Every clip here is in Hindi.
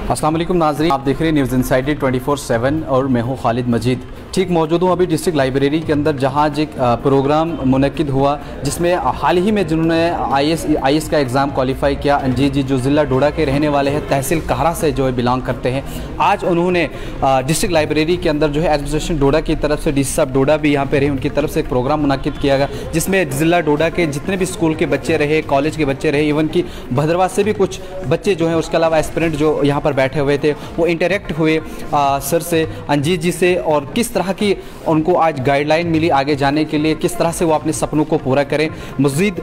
अस्सलाम वालेकुम नाज़रीन, आप देख रहे हैं न्यूज़ इनसाइडर 24/7 और मैं हूँ खालिद मजीद। ठीक मौजूद हूँ अभी डिस्ट्रिक्ट लाइब्रेरी के अंदर, जहाँ एक प्रोग्राम मुनक्किद हुआ जिसमें हाल ही में जिन्होंने आईएएस का एग्ज़ाम क्वालिफाई किया, अंजीत जी जो ज़िला डोडा के रहने वाले हैं, तहसील कहरा से जो है बिलोंग करते हैं, आज उन्होंने डिस्ट्रिक्ट लाइब्रेरी के अंदर जो है एडमिनिस्ट्रेशन डोडा की तरफ से डीसी साहब डोडा भी यहाँ पे रहे, उनकी तरफ से एक प्रोग्राम मुनक्किद किया गया जिसमें ज़िला डोडा के जितने भी स्कूल के बच्चे रहे, कॉलेज के बच्चे रहे, इवन कि भद्रवाह से भी कुछ बच्चे जो हैं, उसके अलावा एस्पिरेंट जो यहाँ पर बैठे हुए थे, वो इंटरेक्ट हुए सर से, अंजीत जी से, और किस तरह की उनको आज गाइडलाइन मिली आगे जाने के लिए, किस तरह से वो अपने सपनों को पूरा करें। मज़ीद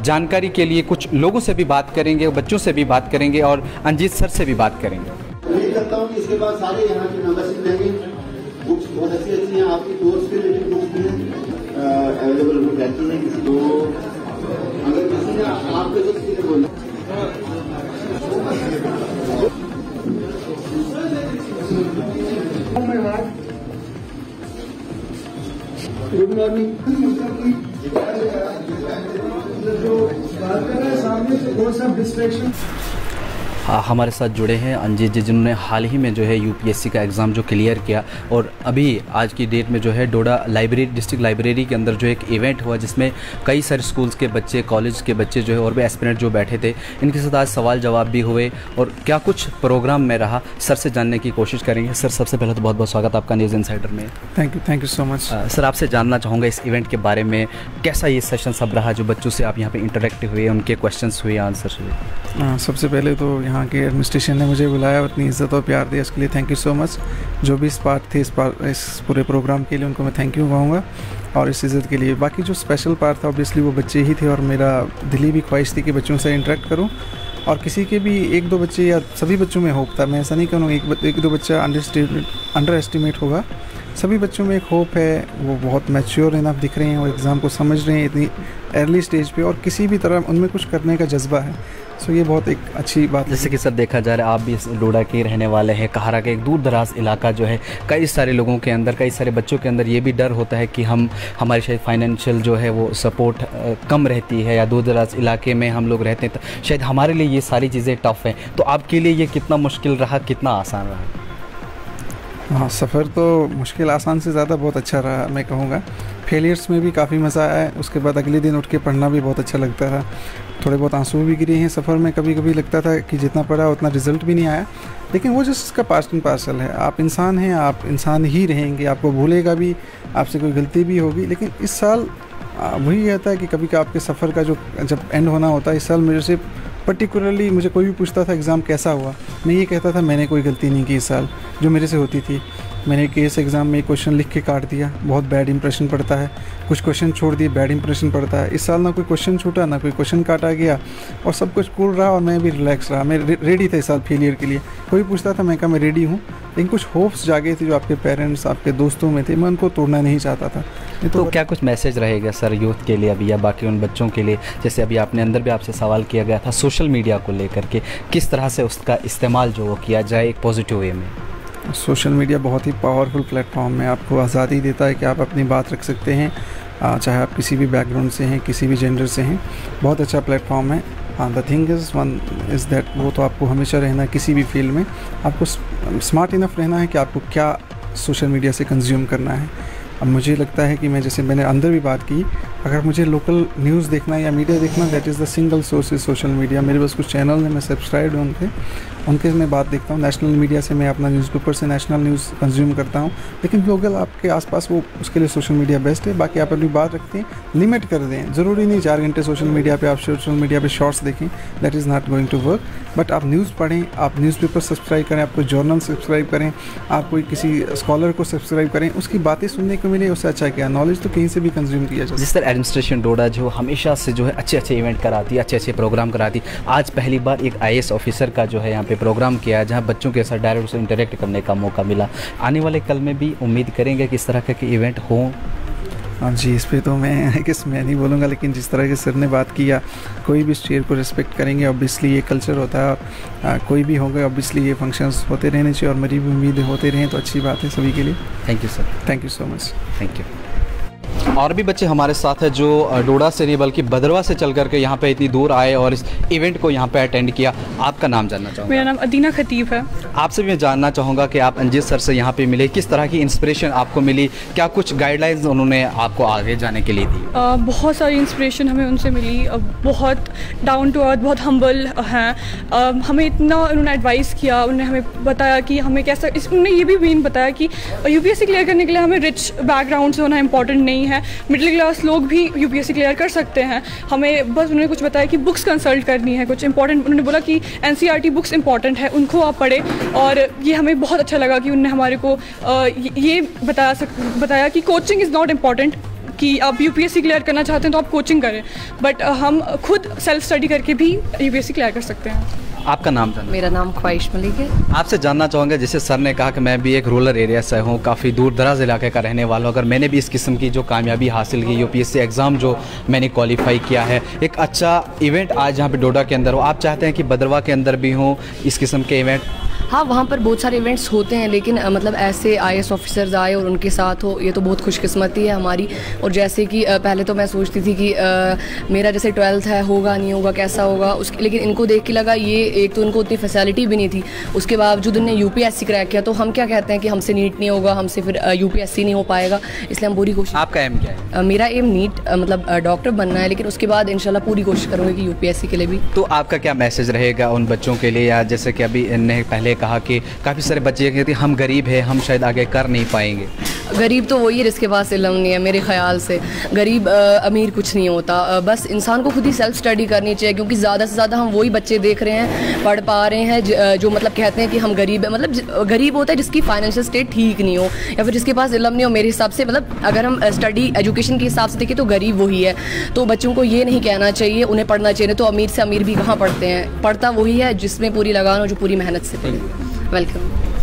जानकारी के लिए कुछ लोगों से भी बात करेंगे, बच्चों से भी बात करेंगे और अंजीत सर से भी बात करेंगे। उम्मीद करता हूँ कि इसके बाद सारे यहाँ के मेंबरशिप रहेंगे। बुक्स बहुत अच्छी हैं, आपकी कोर्स के रिलेटेड बुक्स भी हैं, अवेलेबल बुक रहती हैं। किसी को अगर किसी ने आपके जो किसी ने बोला गुड मॉर्निंग, जो बात कर रहे हैं सामने से बहुत सा डिस्ट्रैक्शन। हमारे साथ जुड़े हैं अंजीत जी, जिन्होंने हाल ही में जो है यूपीएससी का एग्ज़ाम जो क्लियर किया, और अभी आज की डेट में जो है डोडा लाइब्रेरी डिस्ट्रिक्ट लाइब्रेरी के अंदर जो एक इवेंट हुआ जिसमें कई सारे स्कूल्स के बच्चे, कॉलेज के बच्चे जो है और भी एस्पिरेंट जो बैठे थे, इनके साथ आज सवाल जवाब भी हुए और क्या कुछ प्रोग्राम में रहा, सर से जानने की कोशिश करेंगे। सर, सबसे पहले तो बहुत बहुत स्वागत आपका न्यूज़ इनसाइडर में। Thank you so much. Sir, आपसे जानना चाहूँगा इस इवेंट के बारे में, कैसा ये सेशन सब रहा, जो बच्चों से आप यहाँ पे इंटरेक्ट हुए, उनके क्वेश्चंस हुए, आंसर हुए। सबसे पहले तो यहाँ के एडमिनिस्ट्रेशन ने मुझे बुलाया और इतनी इज्जत और प्यार दिया, इसके लिए थैंक यू सो मच। जो भी इस पार्ट थे इस पूरे प्रोग्राम के लिए, उनको मैं थैंक यू कहूँगा, और इस इज़्ज़त के लिए। बाकी जो स्पेशल पार्ट था ऑब्वियसली वो बच्चे ही थे, और मेरा दिली भी ख्वाहिश थी कि बच्चों से इंटरेक्ट करूँ, और किसी के भी एक दो बच्चे या सभी बच्चों में होप था। मैं ऐसा नहीं कहूँगा एक दो बच्चा अंडर एस्टिमेट होगा, सभी बच्चों में एक होप है, वो बहुत मैच्योर इनफ दिख रहे हैं, वो एग्ज़ाम को समझ रहे हैं इतनी अर्ली स्टेज पे, और किसी भी तरह उनमें कुछ करने का जज्बा है। सो ये बहुत एक अच्छी बात है। जैसे कि सर देखा जा रहा है, आप भी इस डोडा के रहने वाले हैं, कहरा का एक दूर दराज इलाका जो है, कई सारे लोगों के अंदर, कई सारे बच्चों के अंदर ये भी डर होता है कि हमारी शायद फाइनेंशियल जो है वो सपोर्ट कम रहती है, या दूर दराज इलाके में हम लोग रहते हैं, तो शायद हमारे लिए ये सारी चीज़ें टफ़ हैं। तो आपके लिए ये कितना मुश्किल रहा, कितना आसान रहा? हाँ, सफ़र तो मुश्किल आसान से ज़्यादा बहुत अच्छा रहा, मैं कहूँगा। फेलियर्स में भी काफ़ी मज़ा आया, उसके बाद अगले दिन उठ के पढ़ना भी बहुत अच्छा लगता था। थोड़े बहुत आंसू भी गिरे हैं सफ़र में, कभी कभी लगता था कि जितना पढ़ा उतना रिज़ल्ट भी नहीं आया, लेकिन वो जस्ट इसका पार्ट एंड पार्सल है। आप इंसान हैं, आप इंसान ही रहेंगे, आपको भूलेगा भी, आपसे कोई गलती भी होगी। लेकिन इस साल वही रहता है कि कभी का आपके सफ़र का जो जब एंड होना होता है, इस साल मेरे से पर्टिकुलरली मुझे कोई भी पूछता था एग्ज़ाम कैसा हुआ, मैं ये कहता था मैंने कोई गलती नहीं की इस साल जो मेरे से होती थी। मैंने केस एग्ज़ाम में एक क्वेश्चन लिख के काट दिया, बहुत बैड इंप्रेशन पड़ता है। कुछ क्वेश्चन छोड़ दिए, बैड इंप्रेशन पड़ता है। इस साल ना कोई क्वेश्चन छूटा, ना कोई क्वेश्चन काटा गया, और सब कुछ कूल रहा, और मैं भी रिलैक्स रहा। मैं रेडी था इस साल फेलियर के लिए। कोई पूछता था, मैं कहा मैं रेडी हूँ, लेकिन कुछ होप्स जागे थे जो आपके पेरेंट्स, आपके दोस्तों में थे, मैं उनको तोड़ना नहीं चाहता था। तो क्या कुछ मैसेज रहेगा सर यूथ के लिए अभी, या बाकी उन बच्चों के लिए, जैसे अभी आपने अंदर भी आपसे सवाल किया गया था सोशल मीडिया को लेकर के, किस तरह से उसका इस्तेमाल जो वो किया जाए एक पॉजिटिव वे में? सोशल मीडिया बहुत ही पावरफुल प्लेटफॉर्म है, आपको आज़ादी देता है कि आप अपनी बात रख सकते हैं, चाहे आप किसी भी बैकग्राउंड से हैं, किसी भी जेंडर से हैं। बहुत अच्छा प्लेटफॉर्म है। द थिंग इज़ दैट वो तो आपको हमेशा रहना है, किसी भी फील्ड में आपको स्मार्ट इनफ रहना है कि आपको क्या सोशल मीडिया से कंज्यूम करना है। अब मुझे लगता है कि मैं, जैसे मैंने अंदर भी बात की, अगर मुझे लोकल न्यूज़ देखना या मीडिया देखना, that is the single source is social media. मेरे पास कुछ चैनल हैं, मैं सब्सक्राइब हूँ उनके मैं बात देखता हूँ। नेशनल मीडिया से मैं अपना न्यूज़पेपर से नेशनल न्यूज़ कंज्यूम करता हूँ, लेकिन लोकल आपके आसपास वो उसके लिए सोशल मीडिया बेस्ट है। बाकी आप अपनी बात रखते हैं, लिमिट कर दें। ज़रूरी नहीं 4 घंटे सोशल मीडिया पे आप सोशल मीडिया पे शॉर्ट्स देखें, that is not going to work. But आप न्यूज़ पढ़ें, आप न्यूज़पेपर सब्सक्राइब करें, आप कोई जर्नल सब्सक्राइब करें, आप कोई किसी स्कॉलर को सब्सक्राइब करें, उसकी बातें सुनने को मिले, उससे अच्छा क्या, नॉलेज तो कहीं से भी कंज्यूम किया जाए। जिस तरह एडमिनिस्ट्रेशन डोडा जो हमेशा से जो है अच्छे इवेंट कराती है, अच्छे प्रोग्राम कराती, आज पहली बार एक आईएएस ऑफिसर का जो है यहाँ पे प्रोग्राम किया, जहाँ बच्चों के साथ डायरेक्ट से इंटरेक्ट करने का मौका मिला। आने वाले कल में भी उम्मीद करेंगे कि इस तरह के इवेंट हों। हाँ जी, इस पे तो मैं नहीं बोलूँगा, लेकिन जिस तरह के सर ने बात किया, कोई भी स्टेट को रिस्पेक्ट करेंगे। ऑब्वियसली ये कल्चर होता है, कोई भी होगा, ऑब्वियसली ये फंक्शंस होते रहने चाहिए, और मेरी भी उम्मीद होते रहें तो अच्छी बात है सभी के लिए। Thank you sir. Thank you so much. Thank you. और भी बच्चे हमारे साथ हैं जो डोडा से नहीं बल्कि भद्रवा से चल करके यहाँ पे इतनी दूर आए और इस इवेंट को यहाँ पे अटेंड किया। आपका नाम जानना चाहूँगा। मेरा नाम अदीना खतीब है। आपसे भी मैं जानना चाहूँगा कि आप अंजीत सर से यहाँ पे मिले, किस तरह की इंस्पिरेशन आपको मिली, क्या कुछ गाइडलाइंस उन्होंने आपको आगे जाने के लिए दी? बहुत सारी इंस्पिरेशन हमें उनसे मिली। बहुत डाउन टू अर्थ, बहुत हम्बल हैं। हमें इतना उन्होंने एडवाइस किया, उन्होंने हमें बताया कि हमें कैसा, उन्होंने ये भी मेन बताया कि यूपीएससी क्लियर करने के लिए हमें रिच बैकग्राउंड से होना इंपॉर्टेंट नहीं है, मिडिल क्लास लोग भी यूपीएससी क्लियर कर सकते हैं। हमें बस उन्होंने कुछ बताया कि बुक्स कंसल्ट करनी है, कुछ इंपॉर्टेंट उन्होंने बोला कि एनसीईआरटी बुक्स इंपॉर्टेंट है, उनको आप पढ़ें। और ये हमें बहुत अच्छा लगा कि उन्होंने हमारे को ये बताया कि कोचिंग इज़ नॉट इम्पॉर्टेंट, कि आप यूपीएससी क्लियर करना चाहते हैं तो आप कोचिंग करें, बट हम खुद सेल्फ स्टडी करके भी यूपीएससी क्लियर कर सकते हैं। आपका नाम जानना? मेरा नाम ख्वाहिश मलिक है। आपसे जानना चाहूँगा, जैसे सर ने कहा कि मैं भी एक रूरल एरिया से हूँ, काफ़ी दूर दराज इलाके का रहने वाला हूँ, अगर मैंने भी इस किस्म की जो कामयाबी हासिल की, यूपीएससी एग्ज़ाम जो मैंने क्वालिफाई किया है, एक अच्छा इवेंट आज यहाँ पे डोडा के अंदर हो, आप चाहते हैं कि भद्रवा के अंदर भी हो इस किस्म के इवेंट? हाँ, वहाँ पर बहुत सारे इवेंट्स होते हैं, लेकिन मतलब ऐसे आईएएस ऑफिसर्स आए और उनके साथ हो, ये तो बहुत खुशकिस्मती है हमारी। और जैसे कि पहले तो मैं सोचती थी कि मेरा जैसे 12th है, होगा नहीं होगा, कैसा होगा उसके, लेकिन इनको देख के लगा ये एक तो उनको उतनी फैसिलिटी भी नहीं थी, उसके बावजूद उन्होंने यूपीएससी क्रैक किया। तो हम क्या कहते हैं कि हमसे नीट नहीं होगा, हमसे फिर यूपीएससी नहीं हो पाएगा, इसलिए हम पूरी कोशिश। आपका एम क्या है? मेरा एम नीट मतलब डॉक्टर बनना है, लेकिन उसके बाद इंशाल्लाह पूरी कोशिश करूँगी कि यूपीएससी के लिए भी। तो आपका क्या मैसेज रहेगा उन बच्चों के लिए, या जैसे कि अभी इन्हें पहले कहा कि काफ़ी सारे बच्चे कहते हैं हम गरीब हैं, हम शायद आगे कर नहीं पाएंगे? गरीब तो वही है जिसके पास इल्म नहीं है, मेरे ख्याल से गरीब अमीर कुछ नहीं होता। बस इंसान को खुद ही सेल्फ स्टडी करनी चाहिए, क्योंकि ज़्यादा से ज़्यादा हम वही बच्चे देख रहे हैं, पढ़ पा रहे हैं, जो मतलब कहते हैं कि हम गरीब है। मतलब गरीब होता है जिसकी फाइनेंशियल स्टेट ठीक नहीं हो, या फिर जिसके पास इल्म नहीं हो। मेरे हिसाब से मतलब अगर हम स्टडी एजुकेशन के हिसाब से देखें तो गरीब वही है। तो बच्चों को ये नहीं कहना चाहिए, उन्हें पढ़ना चाहिए। तो अमीर से अमीर भी कहाँ पढ़ते हैं, पढ़ता वही है जिसमें पूरी लगान हो, जो पूरी मेहनत से पढ़े। वेलकम।